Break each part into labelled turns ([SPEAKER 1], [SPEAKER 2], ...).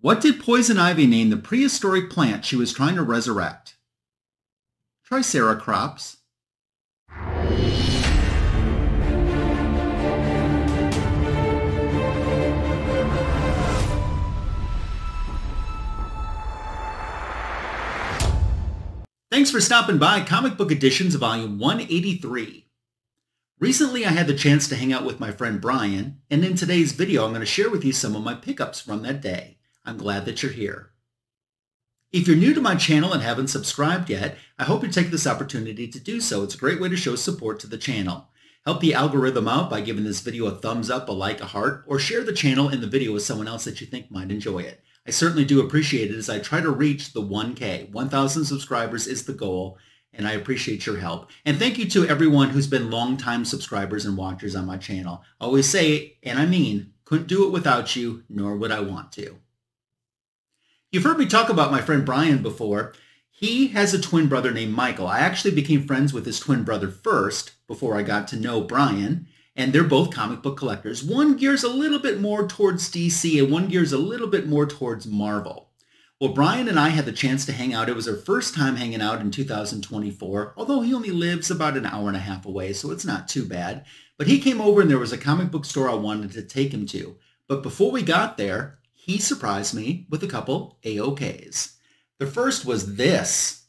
[SPEAKER 1] What did Poison Ivy name the prehistoric plant she was trying to resurrect? Triceratops. Thanks for stopping by Comic Book Editions Volume 183. Recently I had the chance to hang out with my friend Brian, and in today's video I'm going to share with you some of my pickups from that day. I'm glad that you're here. If you're new to my channel and haven't subscribed yet, I hope you take this opportunity to do so. It's a great way to show support to the channel. Help the algorithm out by giving this video a thumbs up, a like, a heart, or share the channel and the video with someone else that you think might enjoy it. I certainly do appreciate it as I try to reach the 1K. 1,000 subscribers is the goal, and I appreciate your help. And thank you to everyone who's been longtime subscribers and watchers on my channel. I always say, and I mean, couldn't do it without you, nor would I want to. You've heard me talk about my friend Brian before. He has a twin brother named Michael. I actually became friends with his twin brother first before I got to know Brian, and they're both comic book collectors. One gears a little bit more towards DC and one gears a little bit more towards Marvel. Well, Brian and I had the chance to hang out. It was our first time hanging out in 2024, although he only lives about an hour and a half away, so it's not too bad. But he came over and there was a comic book store I wanted to take him to. But before we got there, he surprised me with a couple AOKs. The first was this.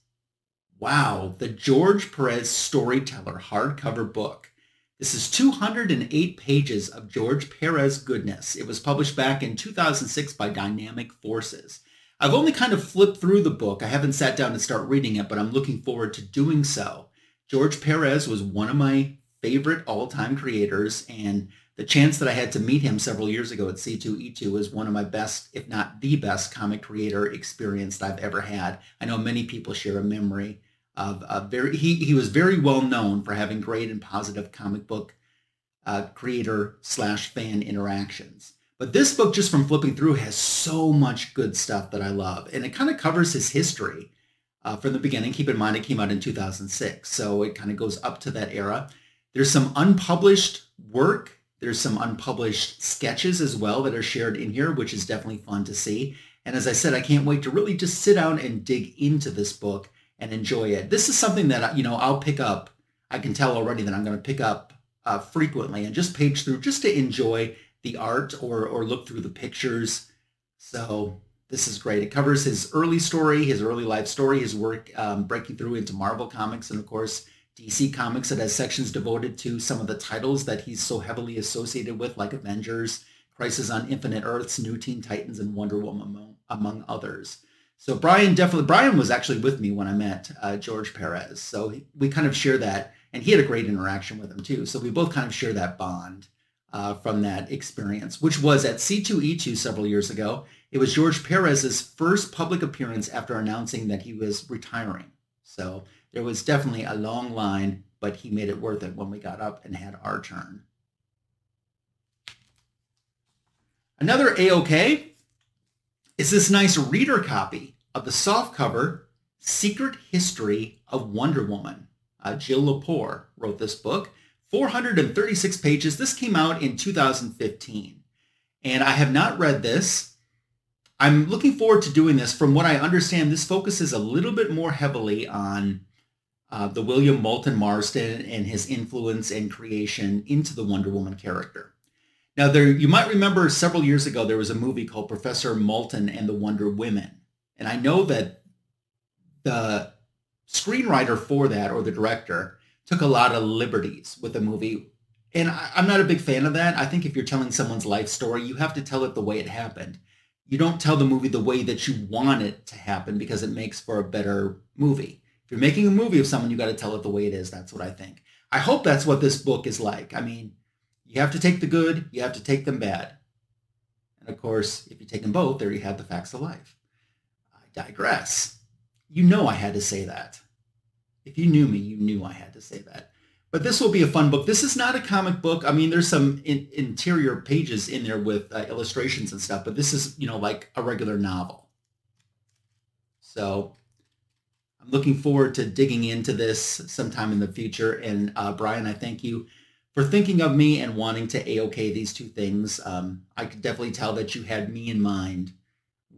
[SPEAKER 1] Wow, the George Perez Storyteller hardcover book. This is 208 pages of George Perez goodness. It was published back in 2006 by Dynamic Forces. I've only kind of flipped through the book. I haven't sat down to start reading it, but I'm looking forward to doing so. George Perez was one of my favorite all-time creators, and the chance that I had to meet him several years ago at C2E2 was one of my best, if not the best, comic creator experience that I've ever had. I know many people share a memory of he was very well known for having great and positive comic book creator/fan interactions. But this book, just from flipping through, has so much good stuff that I love. And it kind of covers his history from the beginning. Keep in mind, it came out in 2006, so it kind of goes up to that era. There's some unpublished work. There's some unpublished sketches as well that are shared in here, which is definitely fun to see. And as I said, I can't wait to really just sit down and dig into this book and enjoy it. This is something that, I'll pick up. I can tell already that I'm going to pick up frequently and just page through just to enjoy the art or look through the pictures. So this is great. It covers his early story, his early life story, his work breaking through into Marvel Comics, and of course, DC Comics. It has sections devoted to some of the titles that he's so heavily associated with, like Avengers, Crisis on Infinite Earths, New Teen Titans, and Wonder Woman, among others. So Brian was actually with me when I met George Perez. So we kind of share that, and he had a great interaction with him too. So we both kind of share that bond from that experience, which was at C2E2 several years ago. It was George Perez's first public appearance after announcing that he was retiring. So there was definitely a long line, but he made it worth it when we got up and had our turn. Another AOK is this nice reader copy of the softcover Secret History of Wonder Woman. Jill Lepore wrote this book, 436 pages. This came out in 2015, and I have not read this. I'm looking forward to doing this. From what I understand, this focuses a little bit more heavily on the William Moulton Marston and his influence and creation into the Wonder Woman character. Now, you might remember several years ago, there was a movie called Professor Moulton and the Wonder Women. And I know that the screenwriter for that, or the director, took a lot of liberties with the movie. And I'm not a big fan of that. I think if you're telling someone's life story, you have to tell it the way it happened. You don't tell the movie the way that you want it to happen, because it makes for a better movie. If you're making a movie of someone, you got to tell it the way it is. That's what I think. I hope that's what this book is like. I mean, you have to take the good, you have to take them bad. And of course, if you take them both, there you have the facts of life. I digress. You know I had to say that. If you knew me, you knew I had to say that. But this will be a fun book. This is not a comic book. I mean, there's some interior pages in there with illustrations and stuff, but this is, like a regular novel. So I'm looking forward to digging into this sometime in the future. And Brian, I thank you for thinking of me and wanting to AOK these two things. I could definitely tell that you had me in mind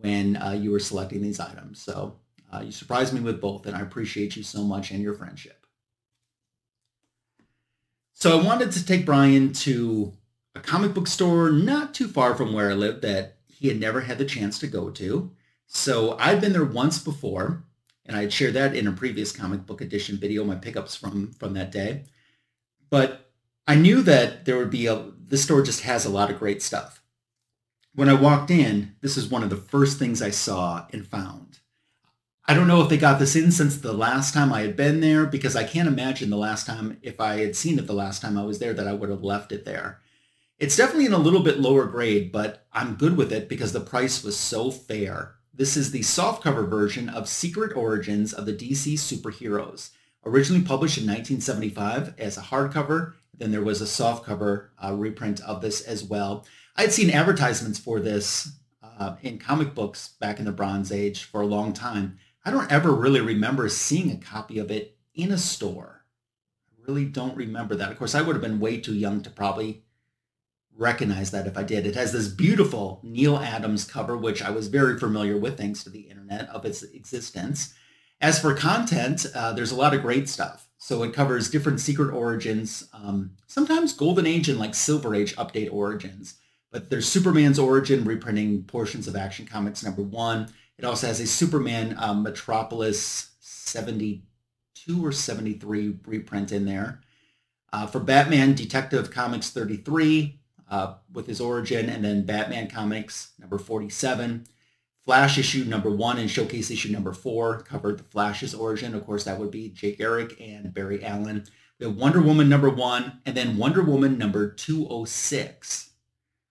[SPEAKER 1] when you were selecting these items. So you surprised me with both, and I appreciate you so much and your friendship. So I wanted to take Brian to a comic book store not too far from where I live that he had never had the chance to go to. So I'd been there once before, and I had shared that in a previous comic book edition video, my pickups from that day. But I knew that there would be this store just has a lot of great stuff. When I walked in, this is one of the first things I saw and found. I don't know if they got this in since the last time I had been there, because I can't imagine the last time, if I had seen it the last time I was there, that I would have left it there. It's definitely in a little bit lower grade, but I'm good with it because the price was so fair. This is the softcover version of Secret Origins of the DC Superheroes, originally published in 1975 as a hardcover. Then there was a softcover reprint of this as well. I had seen advertisements for this in comic books back in the Bronze Age for a long time. I don't ever really remember seeing a copy of it in a store. I really don't remember that. Of course, I would have been way too young to probably recognize that if I did. It has this beautiful Neal Adams cover, which I was very familiar with thanks to the internet of its existence. As for content, there's a lot of great stuff. So it covers different Secret Origins, sometimes Golden Age and like Silver Age update origins. But there's Superman's origin, reprinting portions of Action Comics #1. It also has a Superman Metropolis 72 or 73 reprint in there. For Batman, Detective Comics 33 with his origin, and then Batman Comics #47. Flash issue #1 and Showcase issue #4 covered the Flash's origin. Of course, that would be Jake Eric and Barry Allen. We have Wonder Woman #1, and then Wonder Woman #206,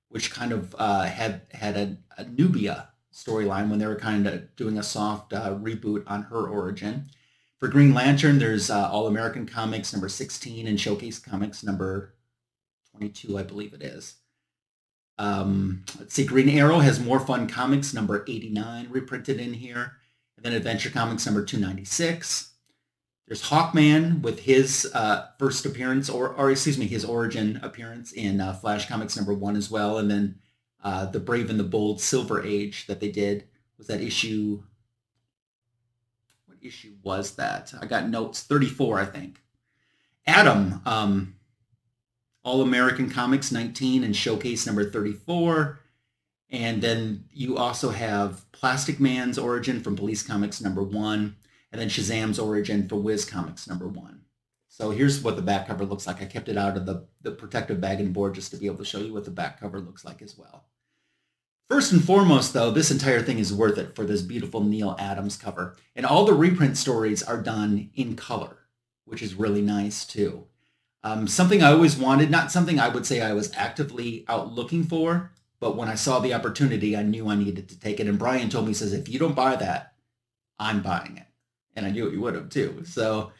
[SPEAKER 1] which kind of had a Nubia storyline when they were kind of doing a soft reboot on her origin. For Green Lantern, there's All-American Comics #16 and Showcase Comics #22, I believe it is. Let's see, Green Arrow has More Fun Comics #89 reprinted in here. And then Adventure Comics #296. There's Hawkman with his first appearance, or excuse me, his origin appearance in Flash Comics #1 as well. And then The Brave and the Bold Silver Age that they did was that issue. What issue was that? I got notes, 34, I think. Adam, All-American Comics 19 and Showcase #34. And then you also have Plastic Man's origin from Police Comics #1. And then Shazam's origin for Wiz Comics #1. So here's what the back cover looks like. I kept it out of the protective bag and board just to be able to show you what the back cover looks like as well. First and foremost, though, this entire thing is worth it for this beautiful Neal Adams cover. And all the reprint stories are done in color, which is really nice too. Something I always wanted, not something I would say I was actively out looking for, but when I saw the opportunity, I knew I needed to take it. And Brian told me, he says, if you don't buy that, I'm buying it. And I knew you would have too. So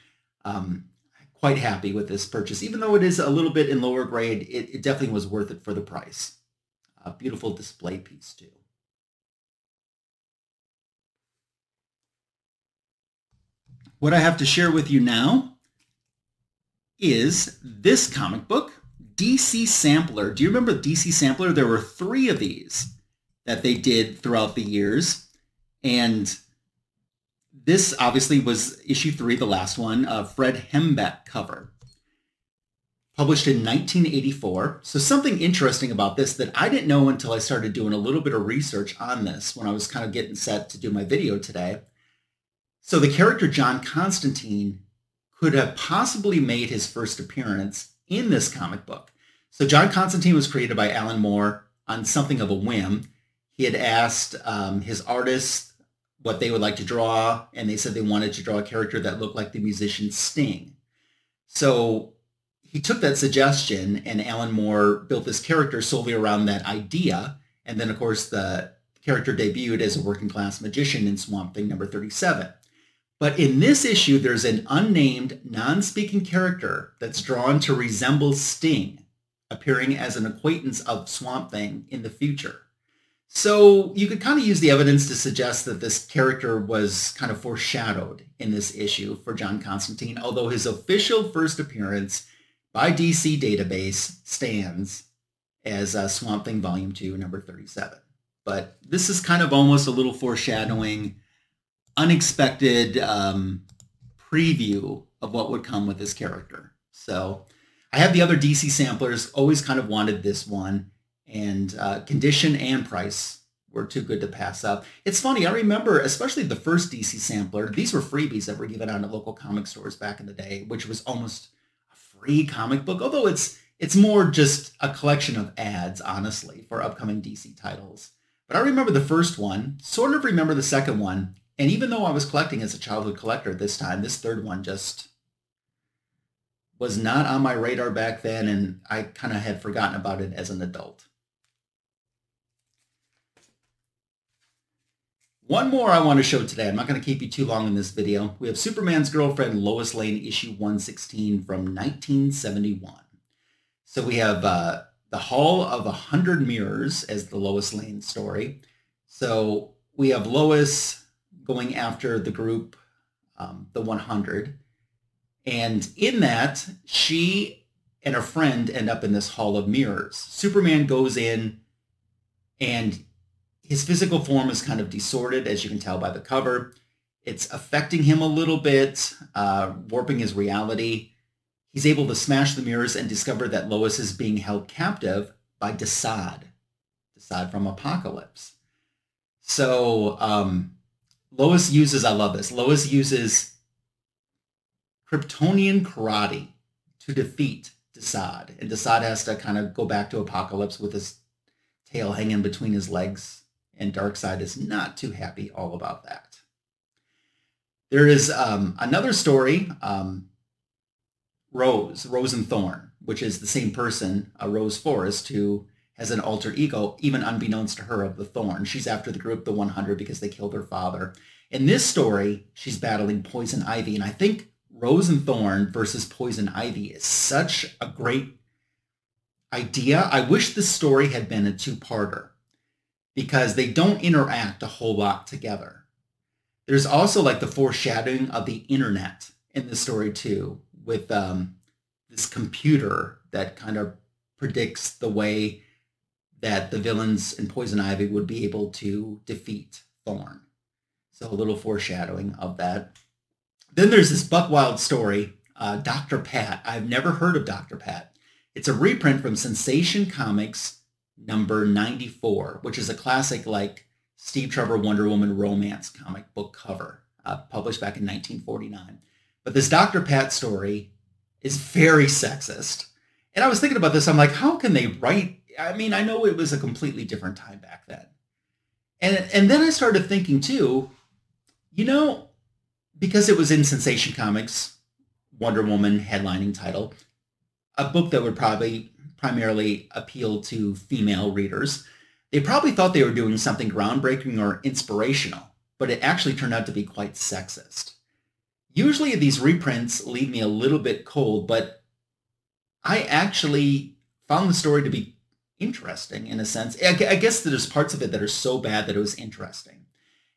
[SPEAKER 1] quite happy with this purchase. Even though it is a little bit in lower grade, it definitely was worth it for the price. A beautiful display piece too. What I have to share with you now is this comic book, DC Sampler. Do you remember DC Sampler? There were 3 of these that they did throughout the years. And this obviously was issue 3, the last one, Fred Hembeck cover. Published in 1984. So something interesting about this that I didn't know until I started doing a little bit of research on this when I was kind of getting set to do my video today. So the character John Constantine could have possibly made his first appearance in this comic book. So John Constantine was created by Alan Moore on something of a whim. He had asked his artists what they would like to draw, and they said they wanted to draw a character that looked like the musician Sting. So he took that suggestion, and Alan Moore built this character solely around that idea. And then, of course, the character debuted as a working class magician in Swamp Thing #37. But in this issue, there's an unnamed, non-speaking character that's drawn to resemble Sting, appearing as an acquaintance of Swamp Thing in the future. So you could kind of use the evidence to suggest that this character was kind of foreshadowed in this issue for John Constantine, although his official first appearance by DC Database stands as Swamp Thing Volume 2, #37. but this is kind of almost a little foreshadowing, unexpected preview of what would come with this character. So I have the other DC samplers, always kind of wanted this one, and condition and price were too good to pass up. It's funny, I remember, especially the first DC sampler, these were freebies that were given out at local comic stores back in the day, which was almost a free comic book, although it's more just a collection of ads, honestly, for upcoming DC titles. But I remember the first one, sort of remember the second one, and even though I was collecting as a childhood collector at this time, this third one just was not on my radar back then, and I kind of had forgotten about it as an adult. One more I want to show today. I'm not going to keep you too long in this video. We have Superman's Girlfriend, Lois Lane, issue 116 from 1971. So we have the Hall of 100 Mirrors as the Lois Lane story. So we have Lois going after the group, the 100. And in that, she and a friend end up in this Hall of Mirrors. Superman goes in, and his physical form is kind of distorted, as you can tell by the cover. It's affecting him a little bit, warping his reality. He's able to smash the mirrors and discover that Lois is being held captive by Desaad. Desaad from Apokolips. So Lois uses, I love this, Lois uses Kryptonian karate to defeat Desaad. And Desaad has to kind of go back to Apokolips with his tail hanging between his legs. And Darkseid is not too happy all about that. There is another story, Rose and Thorn, which is the same person, Rose Forrest, who has an alter ego, even unbeknownst to her, of the Thorn. She's after the group, the 100, because they killed her father. In this story, she's battling Poison Ivy, and I think Rose and Thorn versus Poison Ivy is such a great idea. I wish this story had been a two-parter, because they don't interact a whole lot together. There's also like the foreshadowing of the internet in the story too, with this computer that kind of predicts the way that the villains in Poison Ivy would be able to defeat Thorn. So a little foreshadowing of that. Then there's this Buck Wild story, Dr. Pat. I've never heard of Dr. Pat. It's a reprint from Sensation Comics number 94, which is a classic like Steve Trevor Wonder Woman romance comic book cover, published back in 1949. But this Dr. Pat story is very sexist. And I was thinking about this, I'm like, how can they write? I mean, I know it was a completely different time back then. And then I started thinking too, you know, because it was in Sensation Comics, Wonder Woman headlining title, a book that would probably primarily appeal to female readers, they probably thought they were doing something groundbreaking or inspirational, but it actually turned out to be quite sexist. Usually these reprints leave me a little bit cold, but I actually found the story to be interesting in a sense. I guess that there's parts of it that are so bad that it was interesting.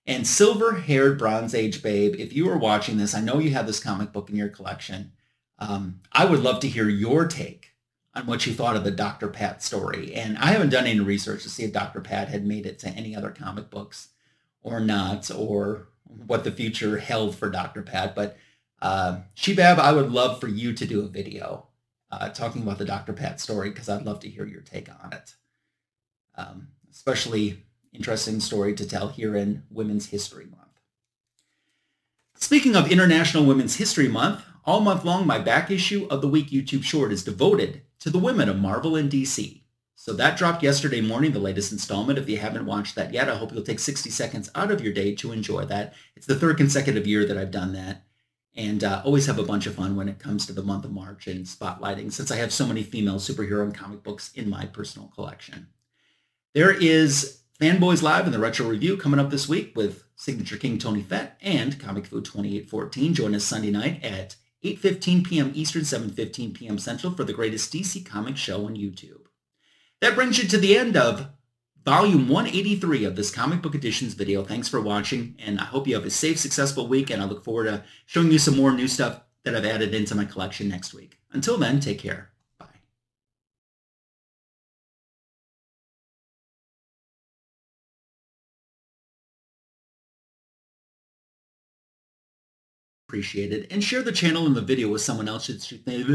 [SPEAKER 1] And Silver-Haired Bronze Age Babe, if you are watching this, I know you have this comic book in your collection. I would love to hear your take on what you thought of the Dr. Pat story. And I haven't done any research to see if Dr. Pat had made it to any other comic books or not, or what the future held for Dr. Pat. But Shebab, I would love for you to do a video talking about the Dr. Pat story, because I'd love to hear your take on it. Especially interesting story to tell here in Women's History Month. Speaking of International Women's History Month, all month long, my back issue of the week YouTube short is devoted to the women of Marvel and DC. So that dropped yesterday morning, the latest installment. If you haven't watched that yet, I hope you'll take 60 seconds out of your day to enjoy that. It's the third consecutive year that I've done that. And always have a bunch of fun when it comes to the month of March and spotlighting, since I have so many female superhero and comic books in my personal collection. There is Fanboys Live and the Retro Review coming up this week with Signature King Tony Fett and Comic Food 2814. Join us Sunday night at 8:15 p.m. Eastern, 7:15 p.m. Central for the greatest DC comic show on YouTube. That brings you to the end of Volume 183 of this Comic Book Editions video. Thanks for watching, and I hope you have a safe, successful week, and I look forward to showing you some more new stuff that I've added into my collection next week. Until then, take care. appreciated, and share the channel and the video with someone else that you think